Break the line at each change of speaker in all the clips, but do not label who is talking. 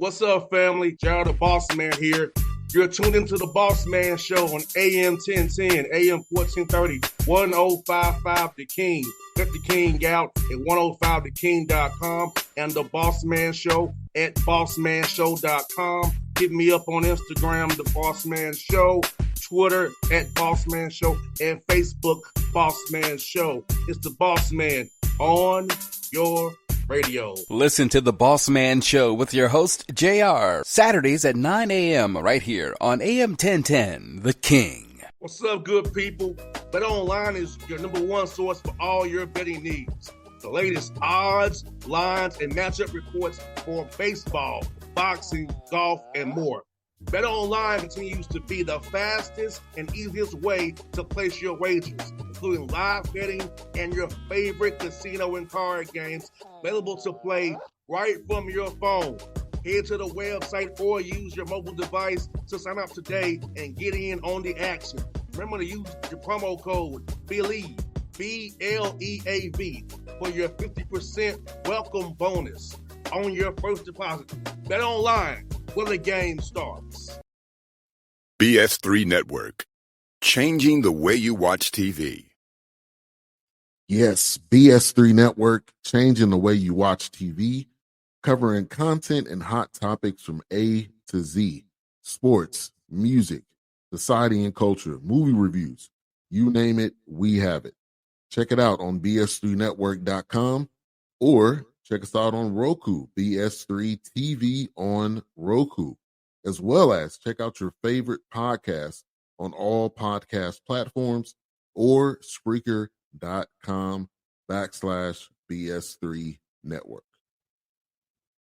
What's up, family? Gerald the Bossman here. You're tuned into the Bossman Show on AM 1010, AM 1430, 1055 The King. Let the King out at 105theking.com and the Bossman Show at bossmanshow.com. Hit me up on Instagram, The Bossman Show, Twitter at Bossman Show, and Facebook, Bossman Show. It's the Bossman on your radio.
Listen to the Bossman Show with your host, JR, Saturdays at 9 a.m. right here on AM 1010, The King.
What's up, good people? BetOnline is your number one source for all your betting needs. The latest odds, lines, and matchup reports for baseball, boxing, golf, and more. BetOnline continues to be the fastest and easiest way to place your wagers, including live betting and your favorite casino and card games available to play right from your phone. Head to the website or use your mobile device to sign up today and get in on the action. Remember to use your promo code BELIEVE, BLEAV, for your 50% welcome bonus on your first deposit. BetOnline, where the game starts.
BS3 Network, changing the way you watch TV.
Yes, BS3 Network, changing the way you watch TV, covering content and hot topics from A to Z, sports, music, society and culture, movie reviews, you name it, we have it. Check it out on bs3network.com or check us out on Roku, BS3 TV on Roku, as well as check out your favorite podcast on all podcast platforms or Spreaker.com/BS3 Network.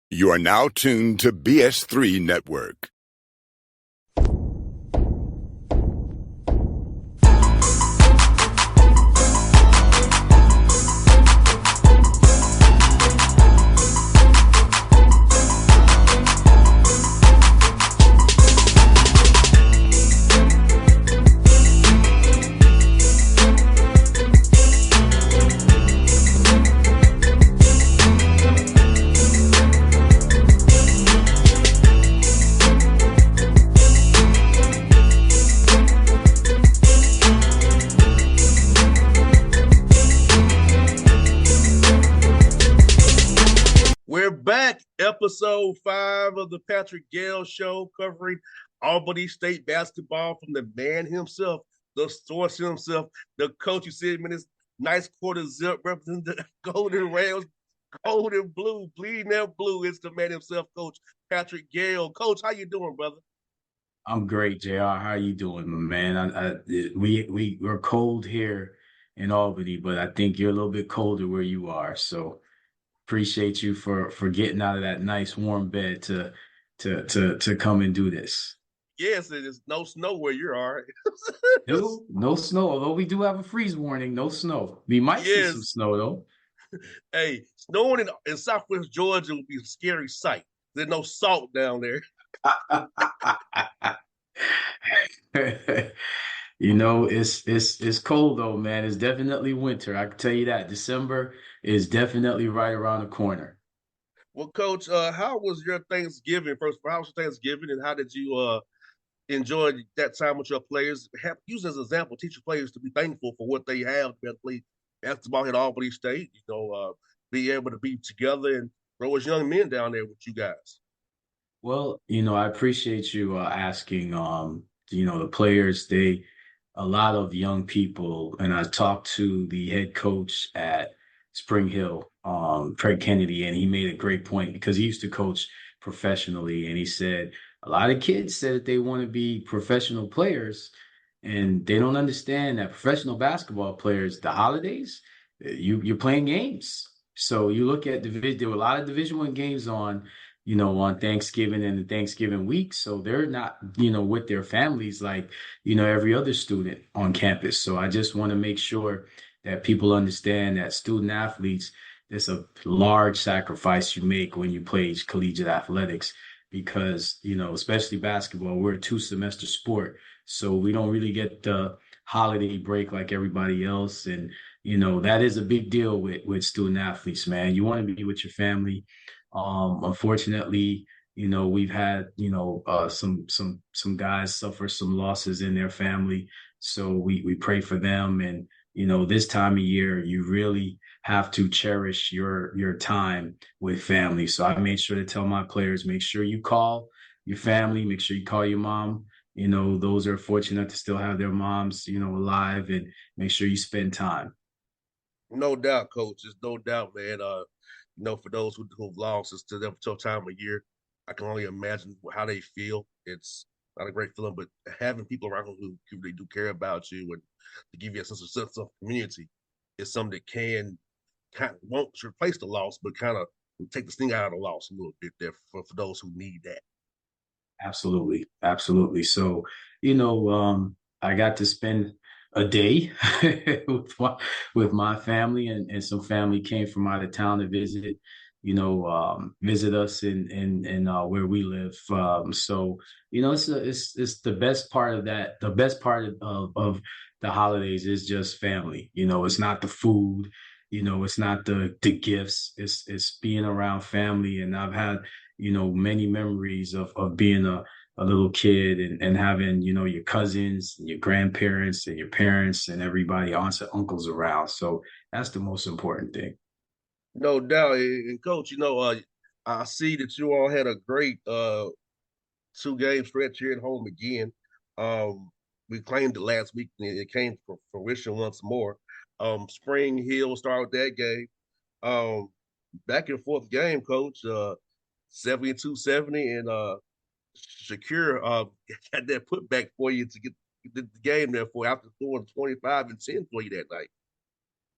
You are now tuned to BS3 Network.
Episode 5 of the Patrick Gayle Show, covering Albany State basketball from the man himself, the source himself, the coach. You see him in his nice quarter zip representing the Golden Rails, gold and blue, bleeding that blue. It's the man himself, Coach Patrick Gayle. Coach, how you doing, brother?
I'm great, JR. How you doing, my man? We're cold here in Albany, but I think you're a little bit colder where you are, so appreciate you for getting out of that nice warm bed to come and do this.
Yes, there's no snow where you are.
No snow. Although we do have a freeze warning, no snow. We might see some snow though.
Hey, snowing in Southwest Georgia would be a scary sight. There's no salt down there.
You know, it's cold though, man. It's definitely winter. I can tell you that. December is definitely right around the corner.
Well, Coach, how was your Thanksgiving? First, how was your Thanksgiving, and how did you enjoy that time with your players? Use as an example, teach your players to be thankful for what they have to be able to play basketball at Albany State. Be able to be together and grow as young men down there with you guys.
Well, I appreciate you asking. The players, a lot of young people, and I talked to the head coach at Spring Hill, Craig Kennedy, and he made a great point because he used to coach professionally, and he said a lot of kids said that they want to be professional players, and they don't understand that professional basketball players, the holidays, you're playing games. So you look at there were a lot of Division I games on Thanksgiving and the Thanksgiving week. So they're not, with their families like, every other student on campus. So I just want to make sure that people understand that student athletes, there's a large sacrifice you make when you play collegiate athletics because, especially basketball, we're a 2-semester sport. So we don't really get the holiday break like everybody else. And, that is a big deal with student athletes, man. You want to be with your family. Unfortunately, We've had, some guys suffer some losses in their family. So we pray for them. And, this time of year, you really have to cherish your time with family. So I made sure to tell my players, make sure you call your family, make sure you call your mom. Those are fortunate to still have their moms, alive, and make sure you spend time.
No doubt, coach. There's no doubt, man. For those who've lost, it's to them a tough time of year. I can only imagine how they feel. It's not a great feeling, but having people around who they do care about you and to give you a sense of community is something that can kind of won't replace the loss, but kind of take the sting out of the loss a little bit there for those who need that.
Absolutely. Absolutely. So, I got to spend a day with my family, and some family came from out of town to visit, visit us in where we live. So, it's the best part of that. The best part of the holidays is just family. It's not the food, it's not the gifts. It's being around family. And I've had many memories of being a little kid, and having, your cousins and your grandparents and your parents and everybody, aunts and uncles around. So that's the most important thing.
No doubt. And coach, I see that you all had a great 2 game stretch here at home again. We claimed it last week, and it came to fruition once more. Spring Hill started that game. Back and forth game, coach. 72-70, and Shakir had that putback for you to get the game there for after scoring 25 and 10 for you that night.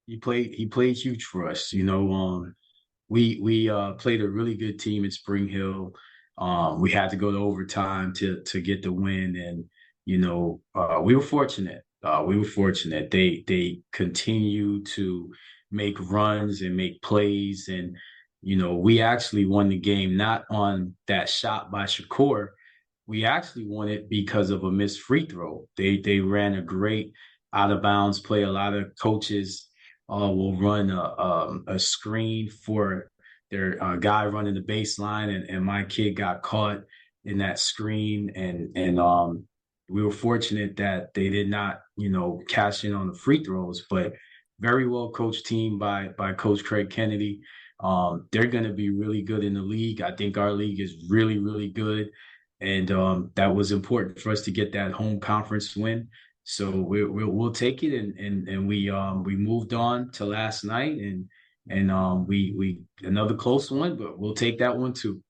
He played huge for us. We played a really good team at Spring Hill. We had to go to overtime to get the win, and we were fortunate. We were fortunate. They continue to make runs and make plays, and we actually won the game not on that shot by Shakur. We actually won it because of a missed free throw. They ran a great out of bounds play. A lot of coaches will run a screen for their guy running the baseline, and my kid got caught in that screen, and we were fortunate that they did not cash in on the free throws. But very well coached team by Coach Craig Kennedy. They're going to be really good in the league. I think our league is really, really good. And that was important for us to get that home conference win. So we'll take it, and we moved on to last night, and we another close one, but we'll take that one too.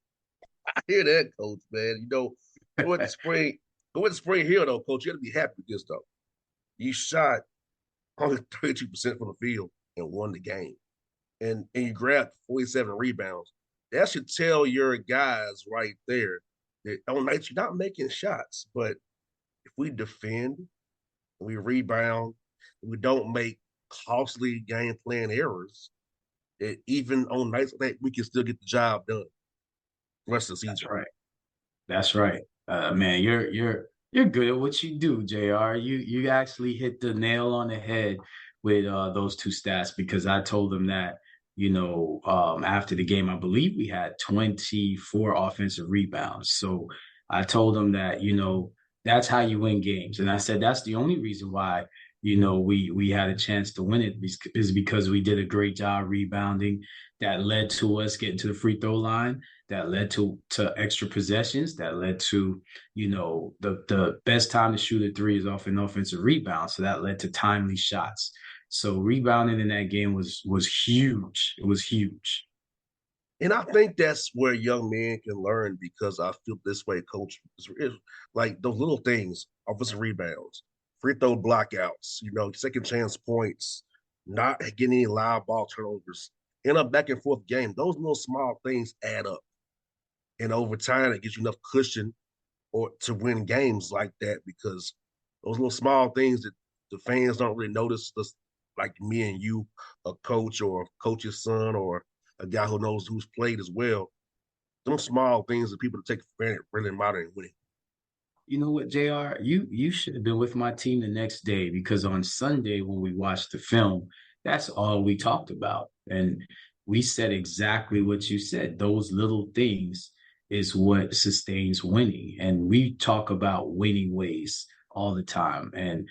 I hear that, coach, man. Go at the spring, go at the Spring Hill though, coach. You got to be happy with this though. You shot only 32% from the field and won the game, and you grabbed 47 rebounds. That should tell your guys right there that on nights you're not making shots, but if we defend, we rebound, we don't make costly game plan errors, that even on nights like that, we can still get the job done the rest of the season.
That's right. That's right. Man, you're good at what you do, JR. You actually hit the nail on the head with those two stats, because I told them that, after the game, I believe we had 24 offensive rebounds. So I told them that, that's how you win games. And I said that's the only reason why, we had a chance to win it, is because we did a great job rebounding. That led to us getting to the free throw line, that led to extra possessions, that led to, the best time to shoot a three is off an offensive rebound. So that led to timely shots. So rebounding in that game was huge. It was huge.
And I think that's where young men can learn, because I feel this way, coach. Is like those little things, offensive rebounds, free throw blockouts, second chance points, not getting any live ball turnovers in a back and forth game. Those little small things add up. And over time, it gives you enough cushion or to win games like that, because those little small things that the fans don't really notice, just like me and you, a coach or a coach's son or a guy who knows who's played as well. Them small things that people take for granted really matter in winning.
You know what, JR? You should have been with my team the next day, because on Sunday when we watched the film, that's all we talked about. And we said exactly what you said, those little things is what sustains winning. And we talk about winning ways all the time. And,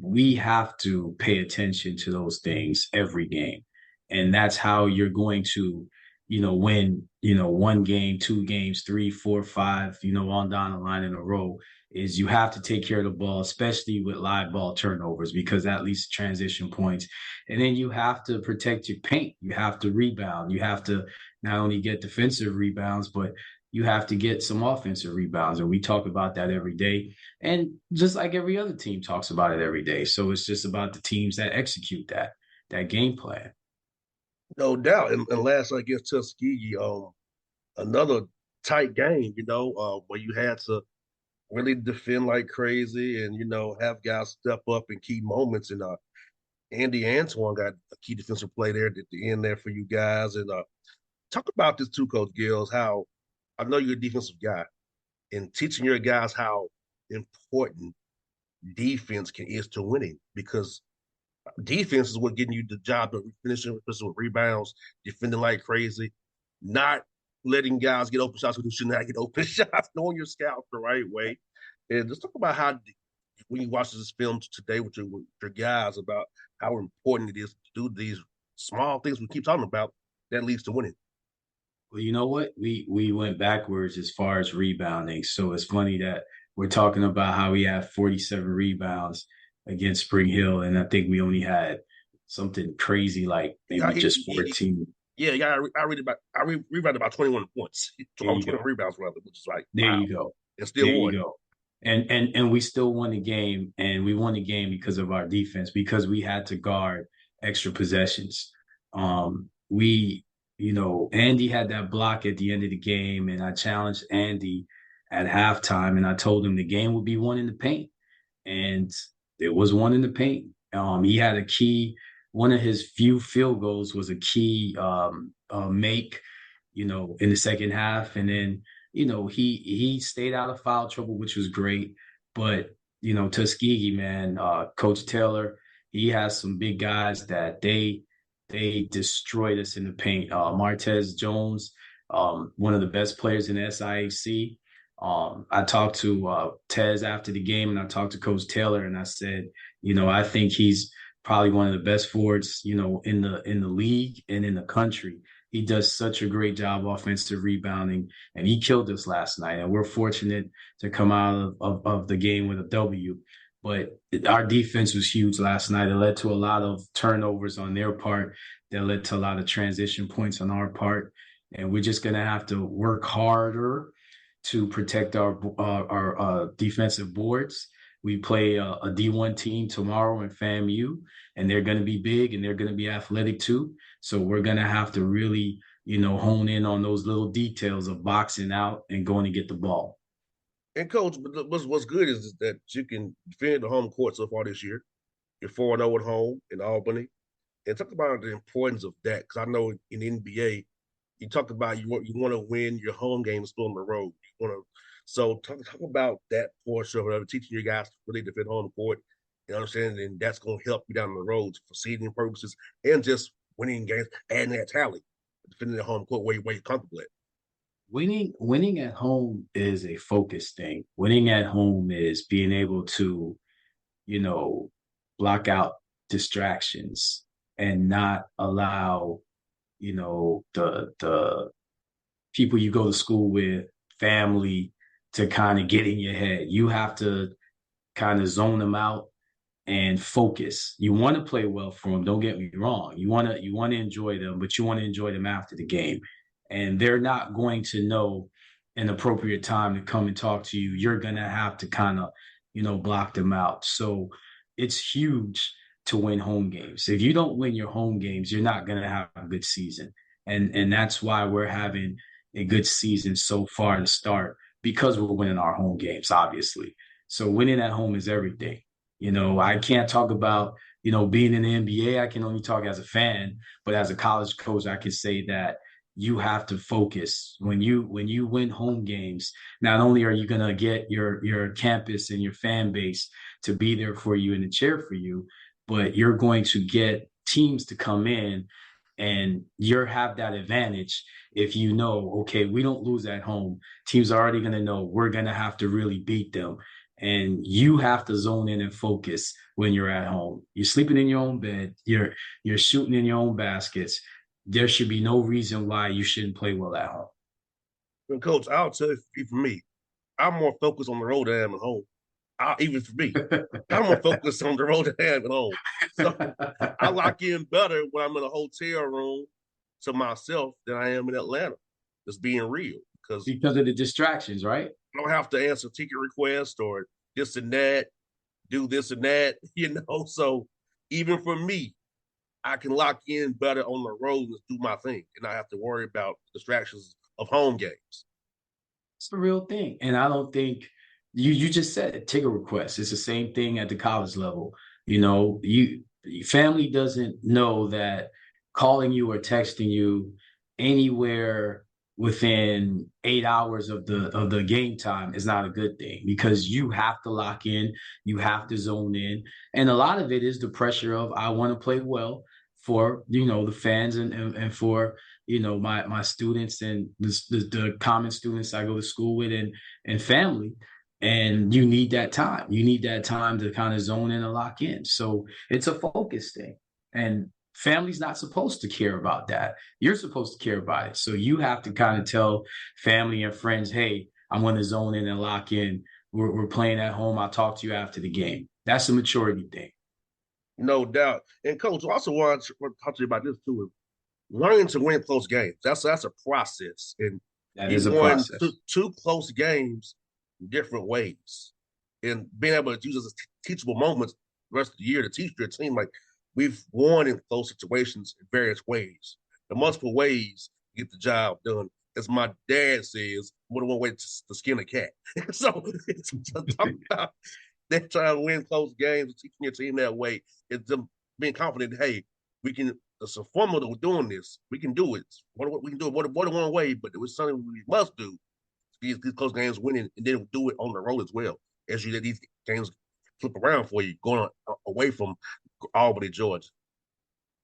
we have to pay attention to those things every game. And that's how you're going to, win, one game, two games, three, four, five, on down the line in a row is you have to take care of the ball, especially with live ball turnovers, because that leads to transition points. And then you have to protect your paint. You have to rebound. You have to not only get defensive rebounds, but you have to get some offensive rebounds. And we talk about that every day. And just like every other team talks about it every day. So it's just about the teams that execute that game plan.
No doubt. And last night against Tuskegee, another tight game, where you had to really defend like crazy and, have guys step up in key moments. And Andy Antoine got a key defensive play there at the end there for you guys. And talk about this too, Coach Gills, how I know you're a defensive guy and teaching your guys how important defense is to winning, because defense is what getting you the job of finishing with rebounds, defending like crazy, not letting guys get open shots who should not get open shots, knowing your scout the right way. And just talk about how, when you watch this film today with your guys, about how important it is to do these small things we keep talking about that leads to winning.
Well, you know what? We went backwards as far as rebounding. So it's funny that we're talking about how we had 47 rebounds against Spring Hill, and I think we only had something crazy like maybe just 14.
Yeah, I rebounded about 21 points. 20 rebounds rather, which is like,
there
wow.
You go.
And still
there
won.
You go. And we still won the game, and we won the game because of our defense, because we had to guard extra possessions. Andy had that block at the end of the game, and I challenged Andy at halftime, and I told him the game would be won in the paint, and it was one in the paint. He had a key. One of his few field goals was a key make, in the second half, and then he stayed out of foul trouble, which was great. But Tuskegee, man, Coach Taylor, he has some big guys that they destroyed us in the paint. Martez Jones, one of the best players in the SIAC. I talked to Tez after the game, and I talked to Coach Taylor, and I said, I think he's probably one of the best forwards, in the league and in the country. He does such a great job offensive rebounding, and he killed us last night. And we're fortunate to come out of the game with a W. But our defense was huge last night. It led to a lot of turnovers on their part. That led to a lot of transition points on our part. And we're just going to have to work harder to protect our defensive boards. We play a D1 team tomorrow in FAMU, and they're going to be big and they're going to be athletic too. So we're going to have to really, hone in on those little details of boxing out and going to get the ball.
And Coach, what's good is that you can defend the home court so far this year. You're 4-0 at home in Albany. And talk about the importance of that, because I know in the NBA, you talk about you want to win your home game still on the road. So talk about that portion of it, teaching your guys to really defend home court and understanding, and that's going to help you down the road for seeding purposes and just winning games, adding that talent, defending the home court where you're comfortable at.
Winning at home is a focus thing. Winning at home is being able to, block out distractions and not allow, the people you go to school with, family, to kind of get in your head. You have to kind of zone them out and focus. You want to play well for them. Don't get me wrong. You want to enjoy them, but you want to enjoy them after the game. And they're not going to know an appropriate time to come and talk to you. You're going to have to kind of, block them out. So it's huge to win home games. If you don't win your home games, you're not going to have a good season. And that's why we're having a good season so far to start, because we're winning our home games, obviously. So winning at home is everything. I can't talk about, being in the NBA. I can only talk as a fan, but as a college coach, I can say that you have to focus when you win home games. Not only are you going to get your campus and your fan base to be there for you and to cheer for you, but you're going to get teams to come in and you have that advantage if you know, okay, we don't lose at home, teams are already going to know we're going to have to really beat them. And you have to zone in and focus when you're at home. You're sleeping in your own bed. You're shooting in your own baskets. There should be no reason why you shouldn't play well at home.
And Coach, I'll tell you, for me, I'm more focused on the road than I am at home. Even for me, I'm more focused on the road than I am at home. So I lock in better when I'm in a hotel room to myself than I am in Atlanta. Just being real, because
of the distractions, right?
I don't have to answer ticket requests or this and that, do this and that, So even for me, I can lock in better on the road and do my thing and not have to worry about distractions of home games.
It's the real thing. And I don't think you just said it, ticket requests. It's the same thing at the college level. Your family doesn't know that calling you or texting you anywhere within 8 hours of the game time is not a good thing, because you have to lock in, you have to zone in. And a lot of it is the pressure of, I want to play well for, the fans and for, my students and the common students I go to school with and family. And you need that time. You need that time to kind of zone in and lock in. So it's a focus thing. And family's not supposed to care about that. You're supposed to care about it. So you have to kind of tell family and friends, hey, I'm going to zone in and lock in. We're playing at home. I'll talk to you after the game. That's a maturity thing.
No doubt. And Coach, I also want to talk to you about this too. Learning to win close games. That's a process. And
That
you
is a
won
process.
two close games different ways, and being able to use those teachable moments the rest of the year to teach your team, like, we've won in close situations in various ways, the multiple ways to get the job done. As my dad says, more than one way to skin a cat. So talk about that, trying to win close games, teaching your team that way. It's them being confident, hey, we can, it's a formula, we're doing this, we can do it. We can do it more than one way, but it was something we must do. These close games winning, and then do it on the road as well, as you let these games flip around for you, going away from Albany, Georgia.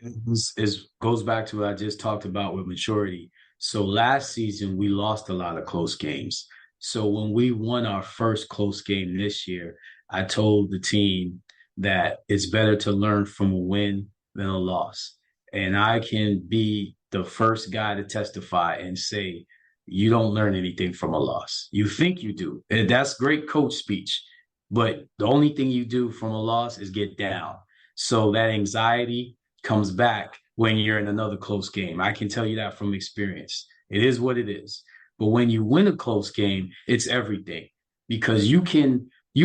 It goes back to what I just talked about with maturity. So last season, we lost a lot of close games. So when we won our first close game this year, I told the team that it's better to learn from a win than a loss. And I can be the first guy to testify and say, you don't learn anything from a loss. You think you do. And that's great coach speech. But the only thing you do from a loss is get down. So that anxiety comes back when you're in another close game. I can tell you that from experience. It is what it is. But when you win a close game, it's everything, because you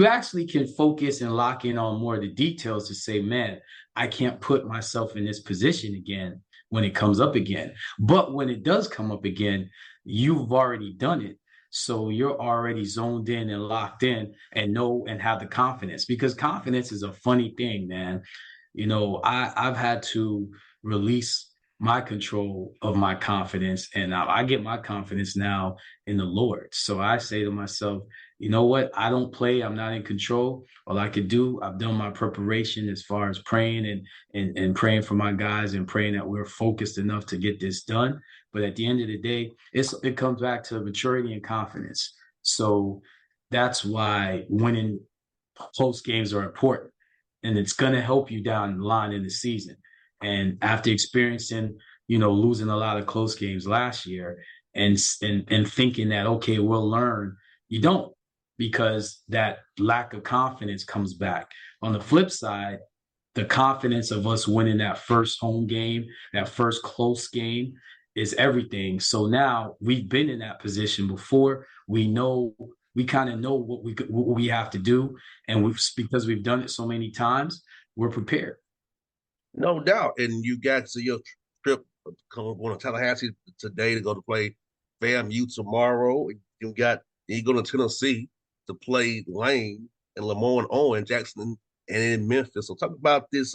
actually can focus and lock in on more of the details to say, man, I can't put myself in this position again when it comes up again. But when it does come up again, you've already done it. So you're already zoned in and locked in and know and have the confidence, because confidence is a funny thing, man. I've had to release my control of my confidence, and I get my confidence now in the Lord. So I say to myself, you know what? I don't play. I'm not in control. All I could do, I've done my preparation as far as praying and praying for my guys and praying that we're focused enough to get this done. But at the end of the day, it comes back to maturity and confidence. So that's why winning close games are important, and it's going to help you down the line in the season. And after experiencing, losing a lot of close games last year and thinking that, okay, we'll learn, you don't, because that lack of confidence comes back. On the flip side, the confidence of us winning that first home game, that first close game, is everything. So now we've been in that position before. We kind of know what we have to do, and because we've done it so many times, we're prepared.
No doubt. And you got to your trip going to Tallahassee today to go to play FAMU tomorrow. You go to Tennessee to play Lane and Lamont Owen, Jackson, and in Memphis. So talk about this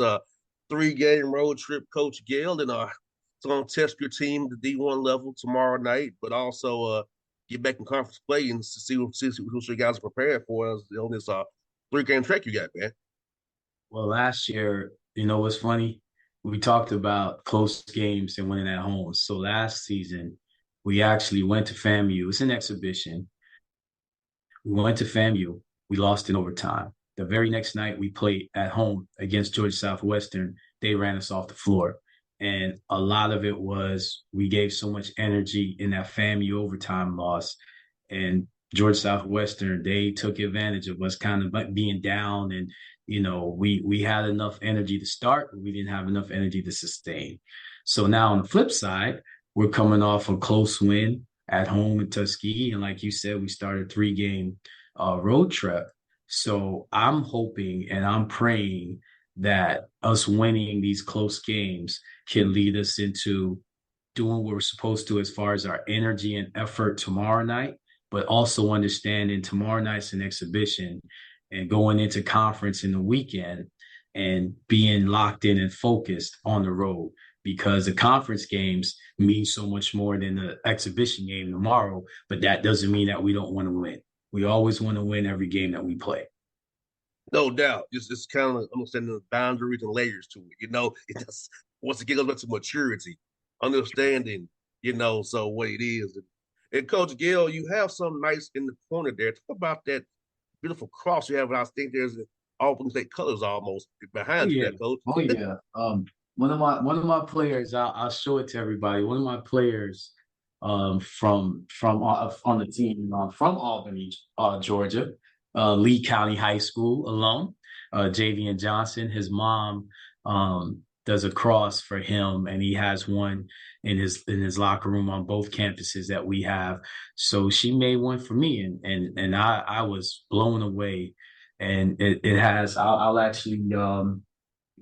3-game road trip, Coach Gayle, and it's going to test your team at the D1 level tomorrow night, but also get back in conference play and see who you guys are prepared for on this 3-game track you got, man.
Well, last year, what's funny? We talked about close games and winning at home. So last season, We actually went to FAMU. It's an exhibition. We went to FAMU. We lost in overtime. The very next night, we played at home against Georgia Southwestern. They ran us off the floor. And a lot of it was we gave so much energy in that FAMU overtime loss. And Georgia Southwestern, they took advantage of us kind of being down. And, we had enough energy to start, but we didn't have enough energy to sustain. So now on the flip side, we're coming off a close win at home in Tuskegee. And like you said, we started a 3-game road trip. So I'm hoping and I'm praying that us winning these close games can lead us into doing what we're supposed to as far as our energy and effort tomorrow night, but also understanding tomorrow night's an exhibition and going into conference in the weekend and being locked in and focused on the road, because the conference games mean so much more than the exhibition game tomorrow. But that doesn't mean that we don't want to win. We always want to win every game that we play.
No doubt. It's kind of understanding the boundaries and layers to it. It just once again goes back to maturity, understanding, so what it is. And Coach Gayle, you have some nice in the corner there. Talk about that beautiful cross you have. And I think there's all from state colors almost
Oh
behind you
yeah.
there, Coach.
Oh yeah. One of my players, I'll show it to everybody. One of my players from on the team from Albany, Georgia, Lee County High School alum, Javian Johnson. His mom does a cross for him, and he has one in his locker room on both campuses that we have. So she made one for me, and I was blown away. And it has. I'll actually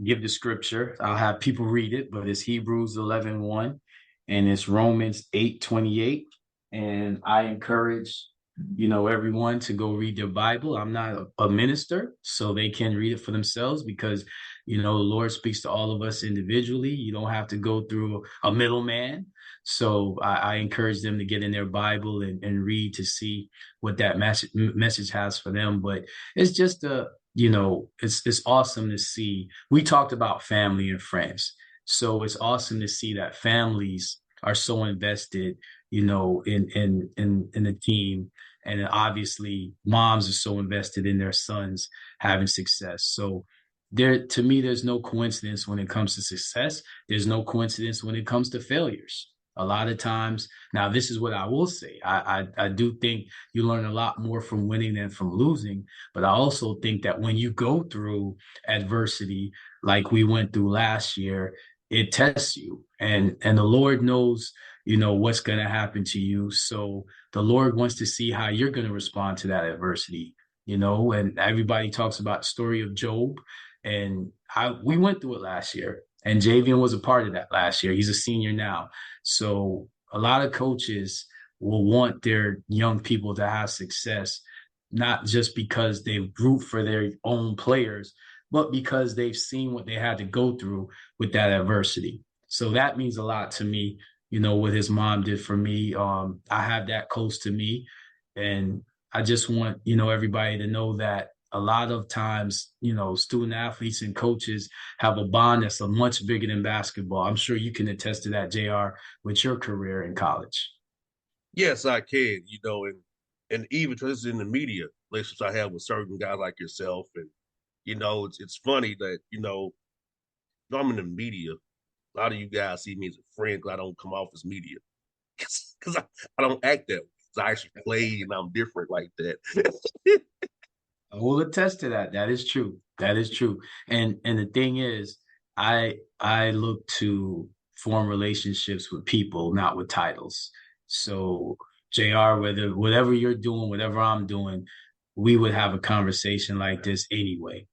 give the scripture. I'll have people read it, but it's Hebrews 11:1, and it's Romans 8:28. And I encourage, everyone to go read their Bible. I'm not a minister, so they can read it for themselves, because, the Lord speaks to all of us individually. You don't have to go through a middleman. So I encourage them to get in their Bible and read to see what that message has for them. But it's just it's awesome to see. We talked about family and friends. So it's awesome to see that families are so invested, in the team. And obviously moms are so invested in their sons having success. So to me, there's no coincidence when it comes to success. There's no coincidence when it comes to failures. A lot of times, now this is what I will say. I do think you learn a lot more from winning than from losing. But I also think that when you go through adversity, like we went through last year, it tests you, and the Lord knows, what's going to happen to you. So the Lord wants to see how you're going to respond to that adversity. And everybody talks about the story of Job, and we went through it last year, and Javian was a part of that last year. He's a senior now. So a lot of coaches will want their young people to have success, not just because they root for their own players, but because they've seen what they had to go through with that adversity. So that means a lot to me, what his mom did for me. I have that close to me. And I just want, everybody to know that a lot of times, student athletes and coaches have a bond that's a much bigger than basketball. I'm sure you can attest to that, JR, with your career in college.
Yes, I can, and even because in the media relationships I have with certain guys like yourself. And, it's funny that, I'm in the media. A lot of you guys see me as a friend because I don't come off as media. Because I don't act that way. 'Cause I actually play and I'm different like that.
I will attest to that. That is true. That is true. And the thing is, I look to form relationships with people, not with titles. So JR, whatever you're doing, whatever I'm doing, we would have a conversation like this anyway,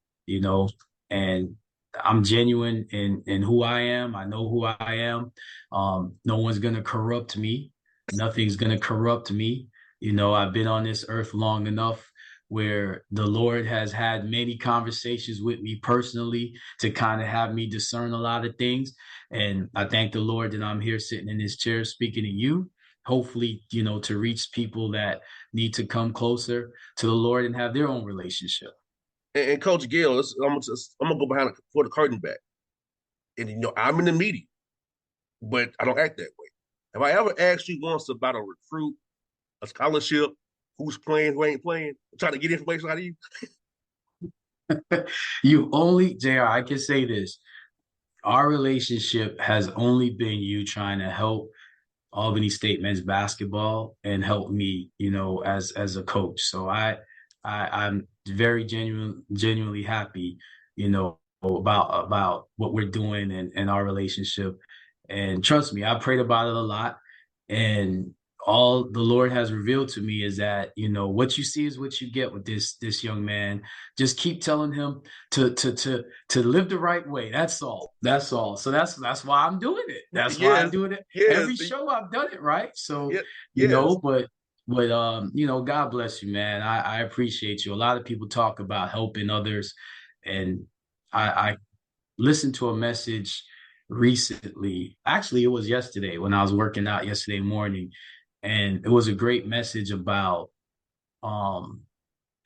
and I'm genuine in who I am. I know who I am. No one's gonna corrupt me. Nothing's gonna corrupt me. I've been on this earth long enough where the Lord has had many conversations with me personally to kind of have me discern a lot of things. And I thank the Lord that I'm here sitting in this chair speaking to you, hopefully, to reach people that need to come closer to the Lord and have their own relationship.
And Coach Gayle, I'm gonna go behind for the curtain back. And I'm in the media, but I don't act that way. Have I ever asked you once about a recruit, a scholarship, who's playing, who ain't playing? I'm trying to get information out of you.
You only, JR, I can say this. Our relationship has only been you trying to help Albany State men's basketball and help me, as a coach. So I'm very genuinely happy, about what we're doing and our relationship. And trust me, I prayed about it a lot. And all the Lord has revealed to me is that, what you see is what you get with this young man. Just keep telling him to live the right way. That's all. That's all. So that's why I'm doing it. That's why I'm
Yes,
doing it.
yes,
Every show I've done it, right? So,
yes.
but God bless you, man. I appreciate you. A lot of people talk about helping others, and I listened to a message recently. Actually, it was yesterday when I was working out yesterday morning, and it was a great message about um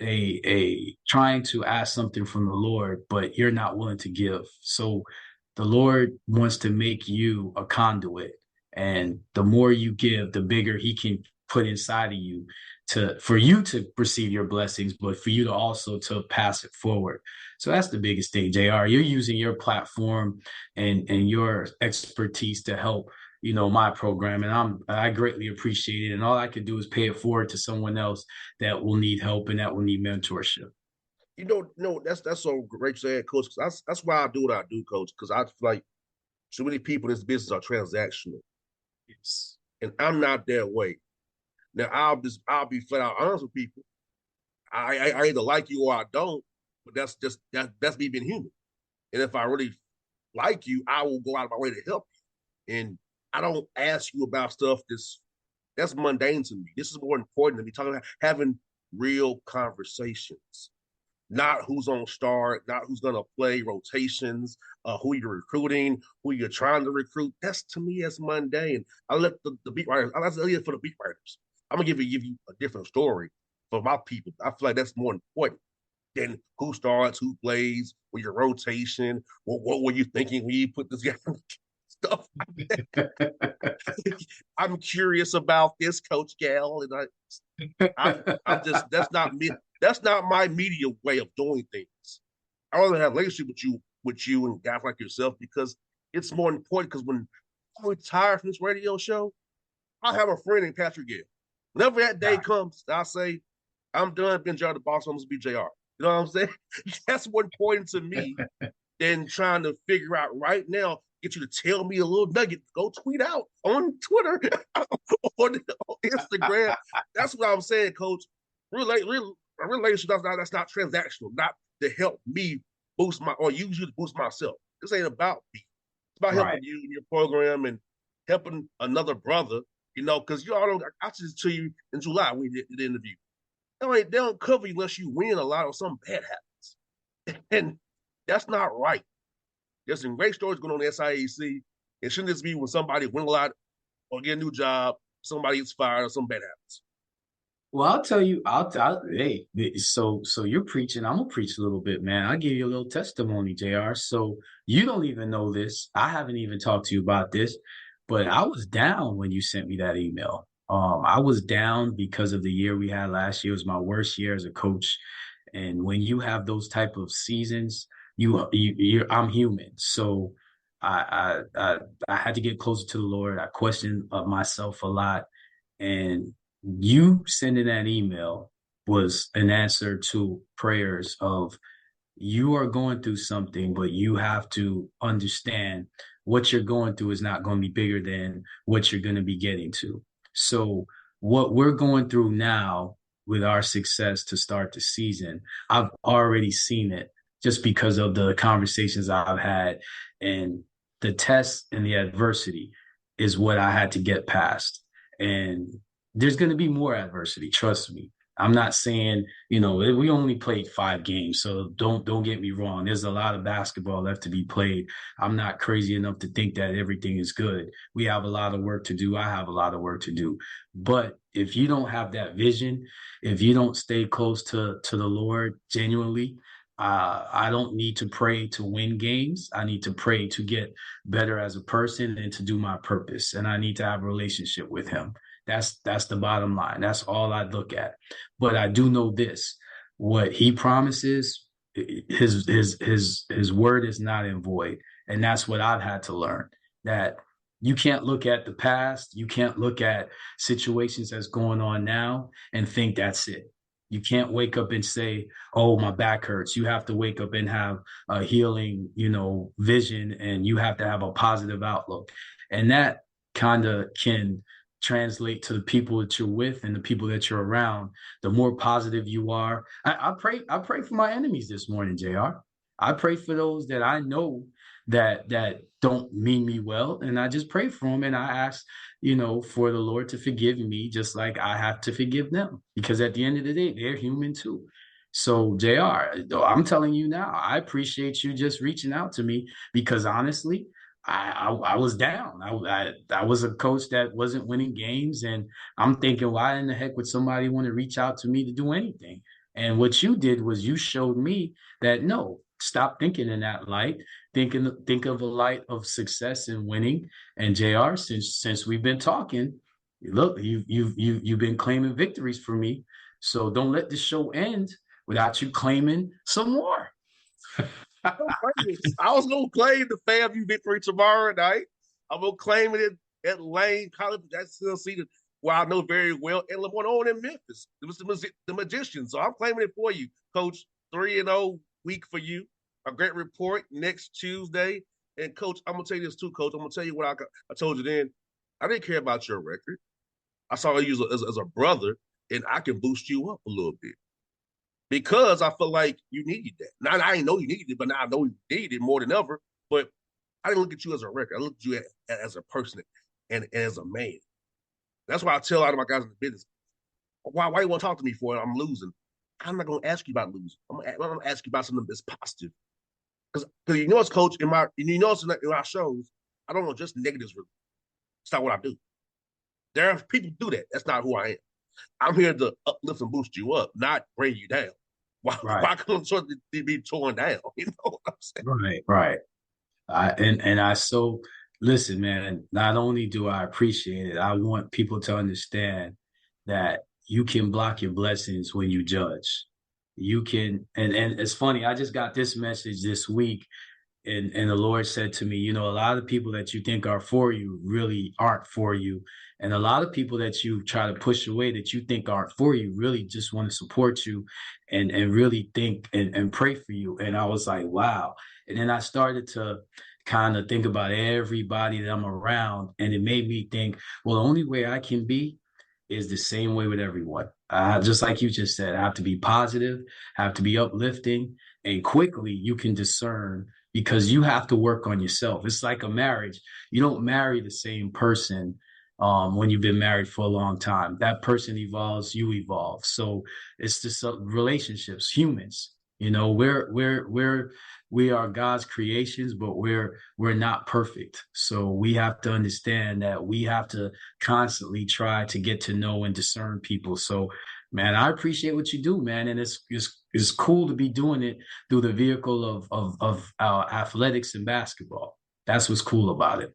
a trying to ask something from the Lord, but you're not willing to give. So the Lord wants to make you a conduit, and the more you give, the bigger He can put inside of you for you to receive your blessings, but for you to also to pass it forward. So that's the biggest thing, JR. You're using your platform and your expertise to help my program, and I greatly appreciate it, and all I can do is pay it forward to someone else that will need help and that will need mentorship.
No, that's so great saying, Coach. Cause that's why I do what I do, Coach. Because I feel like so many people in this business are transactional,
Yes.
and I'm not that way. Now I'll be flat out honest with people. I either like you or I don't, but that's me being human. And if I really like you, I will go out of my way to help you. And I don't ask you about stuff that's mundane to me. This is more important to me. Talking about having real conversations, not who's on start, not who's gonna play, rotations, who you're recruiting, who you're trying to recruit. That's to me as mundane. I let the beat writers. I leave it for the beat writers. I'm gonna give you a different story for my people. I feel like that's more important than who starts, who plays, or your rotation. What were you thinking when you put this together? Stuff. I'm curious about this, Coach Gayle, and I'm just that's not my media way of doing things. I rather have a relationship with you and guys like yourself because it's more important. Because when I retire from this radio show, I have a friend named Patrick Gayle. Whenever that day comes, I say, I'm done being JR the boss, I'm gonna be JR. You know what I'm saying? That's more important to me than trying to figure out right now, get you to tell me a little nugget. Go tweet out on Twitter or on Instagram. That's what I'm saying, Coach. A relationship that's not transactional, not to help me boost or use you to boost myself. This ain't about me. It's about helping you in your program and helping another brother, because you all know I said to you in July when we did the interview. They don't cover you unless you win a lot or something bad happens. And that's not right. There's some great stories going on in SIAC. It shouldn't just be when somebody win a lot or get a new job, somebody gets fired or something bad happens.
Well, I'll tell you, hey, so you're preaching. I'm gonna preach a little bit, man. I'll give you a little testimony, JR. So you don't even know this. I haven't even talked to you about this, but I was down when you sent me that email. I was down because of the year we had last year. It was my worst year as a coach. And when you have those type of seasons, I'm human. So I had to get closer to the Lord. I questioned myself a lot, and you sending that email was an answer to prayers of you are going through something, but you have to understand what you're going through is not going to be bigger than what you're going to be getting to. So what we're going through now with our success to start the season, I've already seen it just because of the conversations I've had, and the tests and the adversity is what I had to get past. And there's going to be more adversity. Trust me. I'm not saying, we only played 5 games, so don't get me wrong. There's a lot of basketball left to be played. I'm not crazy enough to think that everything is good. We have a lot of work to do. I have a lot of work to do. But if you don't have that vision, if you don't stay close to the Lord genuinely, I don't need to pray to win games. I need to pray to get better as a person and to do my purpose. And I need to have a relationship with him. That's the bottom line. That's all I look at. But I do know this: what he promises, his word is not in void. And that's what I've had to learn. That you can't look at the past, you can't look at situations that's going on now and think that's it. You can't wake up and say, oh, my back hurts. You have to wake up and have a healing, vision, and you have to have a positive outlook. And that kind of can translate to the people that you're with and the people that you're around. The more positive you are. I pray for my enemies this morning, JR. I pray for those that I know that don't mean me well, and I just pray for them, and I ask, for the Lord to forgive me, just like I have to forgive them, because at the end of the day, they're human too. So, JR, I'm telling you now, I appreciate you just reaching out to me, because honestly, I was down. I was a coach that wasn't winning games, and I'm thinking, why in the heck would somebody want to reach out to me to do anything? And what you did was you showed me that no, stop thinking in that light. Think of a light of success and winning. And JR, since we've been talking, look, you've been claiming victories for me. So don't let the show end without you claiming some more.
I was gonna claim the FAMU victory tomorrow night. I'm gonna claim it at Lane College. That's still seated where I know very well, and went on in Memphis. It was the Magicians. So I'm claiming it for you, Coach. 3-0 week for you. A great report next Tuesday. And Coach, I'm gonna tell you this too, Coach. I'm gonna tell you what I told you then. I didn't care about your record. I saw you as a brother, and I can boost you up a little bit, because I feel like you needed that. Now, I didn't know you needed it, but now I know you needed it more than ever. But I didn't look at you as a record. I looked at you as a person and as a man. That's why I tell a lot of my guys in the business, why you want to talk to me for it? I'm losing. I'm not going to ask you about losing. I'm going to ask you about something that's positive. Because it's, Coach, in our shows, I don't know just negatives. Really. It's not what I do. There are people who do that. That's not who I am. I'm here to uplift and boost you up, not bring you down. Why come to be torn down? You know what I'm saying?
Right. I so listen, man. Not only do I appreciate it, I want people to understand that you can block your blessings when you judge. You can, and it's funny. I just got this message this week, and the Lord said to me, a lot of people that you think are for you really aren't for you. And a lot of people that you try to push away that you think aren't for you really just want to support you and really think and pray for you. And I was like, wow. And then I started to kind of think about everybody that I'm around. And it made me think, well, the only way I can be is the same way with everyone. Just like you just said, I have to be positive, have to be uplifting, and quickly you can discern, because you have to work on yourself. It's like a marriage. You don't marry the same person when you've been married for a long time. That person evolves, you evolve. So it's just relationships, humans. We are God's creations, but we're not perfect. So we have to understand that we have to constantly try to get to know and discern people. So, man, I appreciate what you do, man, and it's cool to be doing it through the vehicle of our athletics and basketball. That's what's cool about it.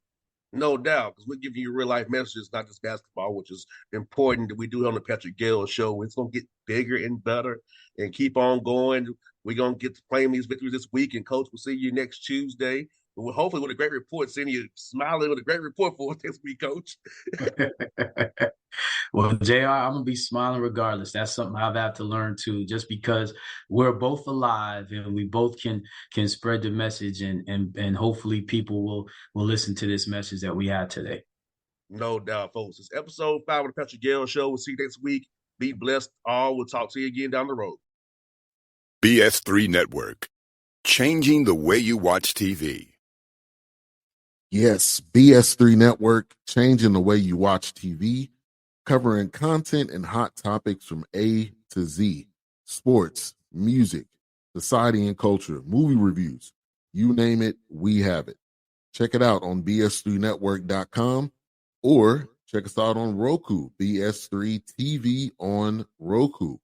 No doubt, because we're giving you real life messages, not just basketball, which is important that we do on the Patrick Gayle show. It's going to get bigger and better and keep on going. We're going to get to claim these victories this week, and Coach, we'll see you next Tuesday. But hopefully with a great report, sending you smiling with a great report for us this week, Coach.
Well, JR, I'm going to be smiling regardless. That's something I've had to learn too, just because we're both alive and we both can spread the message, and hopefully people will listen to this message that we had today.
No doubt, folks. It's episode 5 of the Patrick Gayle show. We'll see you next week. Be blessed all. We'll talk to you again down the road.
BS3 Network, changing the way you watch TV.
Yes, BS3 Network, changing the way you watch TV, covering content and hot topics from A to Z, sports, music, society and culture, movie reviews, you name it, we have it. Check it out on bs3network.com or check us out on Roku, BS3 TV on Roku,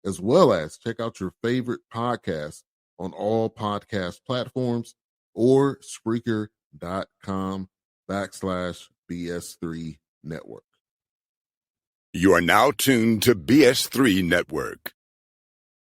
as well as check out your favorite podcast on all podcast platforms or Spreaker.com/BS3 Network.
You are now tuned to BS3 Network.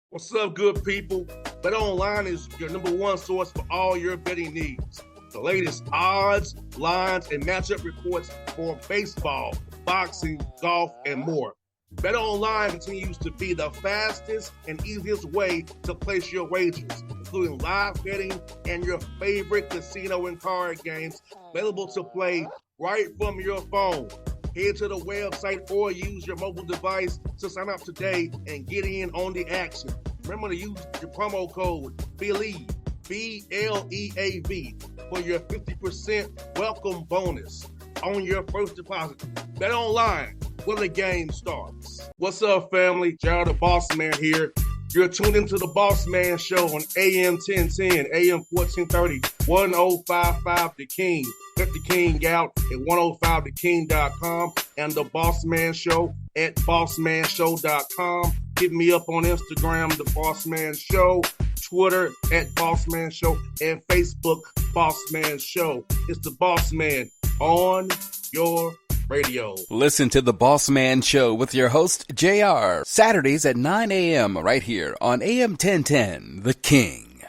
What's up, good people? Bet Online is your number one source for all your betting needs. The latest odds, lines, and matchup reports for baseball, boxing, golf, and more. Bet Online continues to be the fastest and easiest way to place your wagers, including live betting and your favorite casino and card games available to play right from your phone. Head to the website or use your mobile device to sign up today and get in on the action. Remember to use your promo code BELIEVE, BLEAV, for your 50% welcome bonus on your first deposit. Bet Online, where the game starts. What's up, family? Jared the Bossman here. You're tuned into the Bossman Show on AM 1010, AM 1430, 1055 The King. Check The King out at 105theking.com and the Bossman Show at bossmanshow.com. Hit me up on Instagram, The Bossman Show, Twitter at Bossman Show, and Facebook, Bossman Show. It's the Bossman on your radio.
Listen to The Bossman Show with your host, JR, Saturdays at 9 a.m. right here on AM 1010, The King.